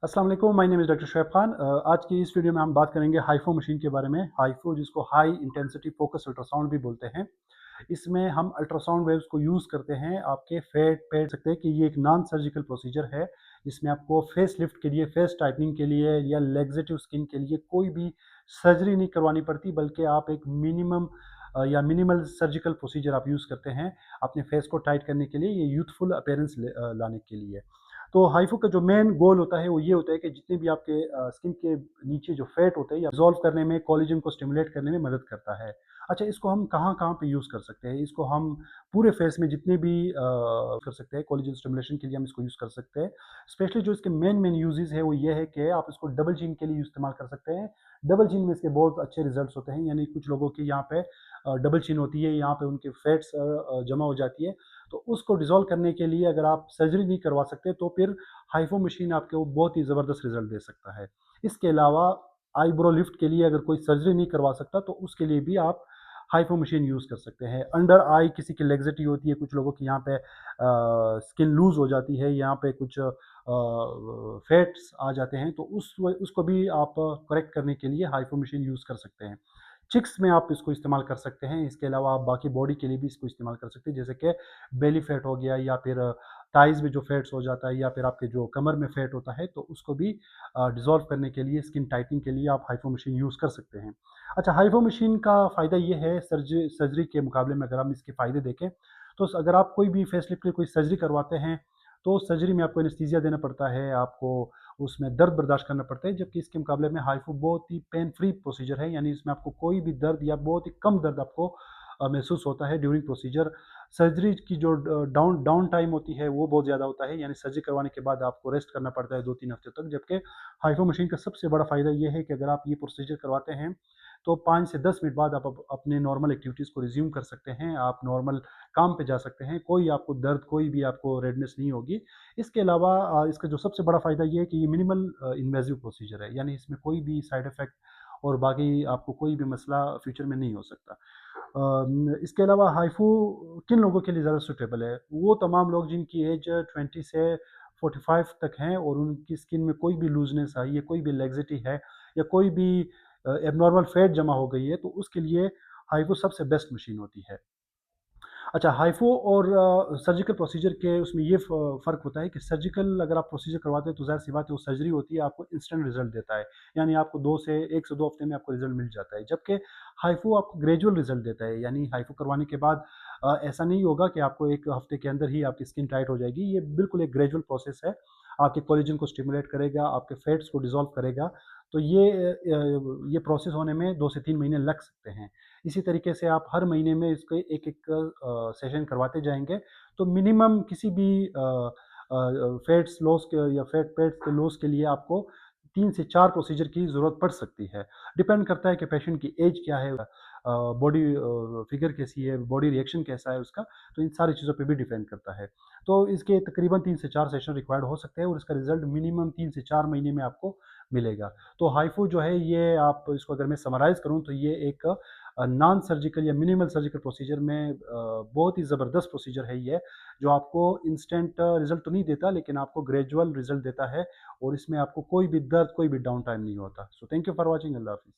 अस्सलाम वालेकुम, my name is doctor Shoaib Khan. आज की इस वीडियो में हम बात करेंगे हाइफो मशीन के बारे में। हाइफो जिसको हाई इंटेंसिटी फोकस अल्ट्रासाउंड भी बोलते हैं। इसमें हम अल्ट्रासाउंड वेव्स को यूज़ करते हैं आपके फेट पे सकते हैं कि ये एक नॉन सर्जिकल प्रोसीजर है, जिसमें आपको फेस लिफ्ट के लिए, फेस टाइटनिंग के लिए या लैक्सेटिव स्किन के लिए कोई भी सर्जरी नहीं करवानी पड़ती, बल्कि आप एक मिनिमम या मिनिमल सर्जिकल प्रोसीजर आप यूज़ करते हैं अपने फेस को टाइट करने के लिए, ये यूथफुल अपीयरेंस लाने के लिए। तो हाइफू का जो मेन गोल होता है वो ये होता है कि जितने भी आपके स्किन के नीचे जो फैट होते हैं या डिज़ोल्व करने में, कोलेजन को स्टिमुलेट करने में मदद करता है। अच्छा, इसको हम कहाँ-कहाँ पे यूज़ कर सकते हैं? इसको हम पूरे फेस में जितने भी कर सकते हैं, कोलेजन स्टिमुलेशन के लिए हम इसको यूज़ कर सकते हैं। स्पेशली जो इसके मेन यूज़ेज़ है वो ये है कि आप इसको डबल चिन के लिए इस्तेमाल कर सकते हैं। डबल चिन में इसके बहुत अच्छे रिज़ल्ट्स होते हैं, यानी कुछ लोगों की यहाँ पे डबल चिन होती है, यहाँ पे उनके फैट्स जमा हो जाती है। तो उसको डिज़ोल्व करने के लिए अगर आप सर्जरी नहीं करवा सकते तो फिर हाइफो मशीन आपको बहुत ही ज़बरदस्त रिज़ल्ट दे सकता है। इसके अलावा आईब्रो लिफ्ट के लिए अगर कोई सर्जरी नहीं करवा सकता तो उसके लिए भी आप हाइफो मशीन यूज़ कर सकते हैं। अंडर आई किसी की लैक्सिटी होती है, कुछ लोगों की यहाँ पे स्किन लूज़ हो जाती है, यहाँ पे कुछ फैट्स आ जाते हैं, तो उसको भी आप करेक्ट करने के लिए हाइफो मशीन यूज़ कर सकते हैं। चिक्स में आप इसको इस्तेमाल कर सकते हैं, इसके अलावा आप बाकी बॉडी के लिए भी इसको इस्तेमाल कर सकते हैं, जैसे कि बेली फैट हो गया या फिर थाइज़ में जो फैट्स हो जाता है या फिर आपके जो कमर में फैट होता है, तो उसको भी डिज़ोल्व करने के लिए, स्किन टाइटनिंग के लिए आप हाइफो मशीन यूज़ कर सकते हैं। अच्छा, हाइफो मशीन का फ़ायदा ये है सर्जरी के मुकाबले में अगर हम इसके फ़ायदे देखें, तो अगर आप कोई भी फेस लिफ्ट की कोई सर्जरी करवाते हैं, तो सर्जरी में आपको एनेस्थीसिया देना पड़ता है, आपको उसमें दर्द बर्दाश्त करना पड़ता है, जबकि इसके मुकाबले में हाइफू बहुत ही पेन फ्री प्रोसीजर है, यानी इसमें आपको कोई भी दर्द या बहुत ही कम दर्द आपको महसूस होता है ड्यूरिंग प्रोसीजर। सर्जरी की जो डाउन डाउन टाइम होती है वो बहुत ज़्यादा होता है, यानी सर्जरी करवाने के बाद आपको रेस्ट करना पड़ता है 2-3 हफ्ते तक, जबकि हाइफो मशीन का सबसे बड़ा फ़ायदा ये है कि अगर आप ये प्रोसीजर करवाते हैं, तो 5 से 10 मिनट बाद आप अपने नॉर्मल एक्टिविटीज़ को रिज़्यूम कर सकते हैं, आप नॉर्मल काम पे जा सकते हैं, कोई आपको दर्द, कोई भी आपको रेडनेस नहीं होगी। इसके अलावा इसका जो सबसे बड़ा फ़ायदा ये है कि ये मिनिमल इन्वेसिव प्रोसीजर है, यानी इसमें कोई भी साइड इफ़ेक्ट और बाकी आपको कोई भी मसला फ्यूचर में नहीं हो सकता। इसके अलावा हाइफू किन लोगों के लिए ज़्यादा सूटेबल है? वो तमाम लोग जिनकी एज 20 से 45 तक हैं और उनकी स्किन में कोई भी लूज़नेस आई है, कोई भी लैक्सिटी है या कोई भी एब्नॉर्मल फैट जमा हो गई है, तो उसके लिए हाइफू सबसे बेस्ट मशीन होती है। अच्छा, हाइफ़ो और सर्जिकल प्रोसीजर के उसमें ये फ़र्क होता है कि सर्जिकल अगर आप प्रोसीजर करवाते हैं तो ज़ाहिर-सी बात है वो सर्जरी होती है, आपको इंस्टेंट रिज़ल्ट देता है। यानी आपको 1 से 2 हफ़्ते में आपको रिज़ल्ट मिल जाता है। जबकि हाइफ़ो आपको ग्रेजुअल रिज़ल्ट देता है, यानी हाइफ़ो करवाने के बाद ऐसा नहीं होगा कि आपको 1 हफ़्ते के अंदर ही आपकी स्किन टाइट हो जाएगी। ये बिल्कुल एक ग्रेजुअल प्रोसेस है। आपके कोलेजन को स्टिमुलेट करेगा, आपके फैट्स को डिसॉल्व करेगा। तो ये प्रोसेस होने में 2 से 3 महीने लग सकते हैं। इसी तरीके से आप हर महीने में इसके एक-एक सेशन करवाते जाएँगे, तो मिनिमम किसी भी फैट्स लॉस के या फैट्स के लॉस के लिए आपको 3 से 4 प्रोसीजर की ज़रूरत पड़ सकती है। डिपेंड करता है कि पेशेंट की एज क्या है, बॉडी फिगर कैसी है, बॉडी रिएक्शन कैसा है उसका, तो इन सारी चीज़ों पे भी डिपेंड करता है। तो इसके तकरीबन 3 से 4 सेशन रिक्वायर्ड हो सकते हैं और इसका रिज़ल्ट मिनिमम 3 से 4 महीने में आपको मिलेगा। तो हाइफू जो है ये आप इसको अगर मैं समराइज़ करूँ तो ये एक नॉन सर्जिकल या मिनिमल सर्जिकल प्रोसीजर में बहुत ही ज़बरदस्त प्रोसीजर है ये, जो आपको इंस्टेंट रिज़ल्ट तो नहीं देता, लेकिन आपको ग्रेजुअल रिज़ल्ट देता है और इसमें आपको कोई भी दर्द, कोई भी डाउन टाइम नहीं होता। So thank you for watching. अल्लाह हाफ़िज़।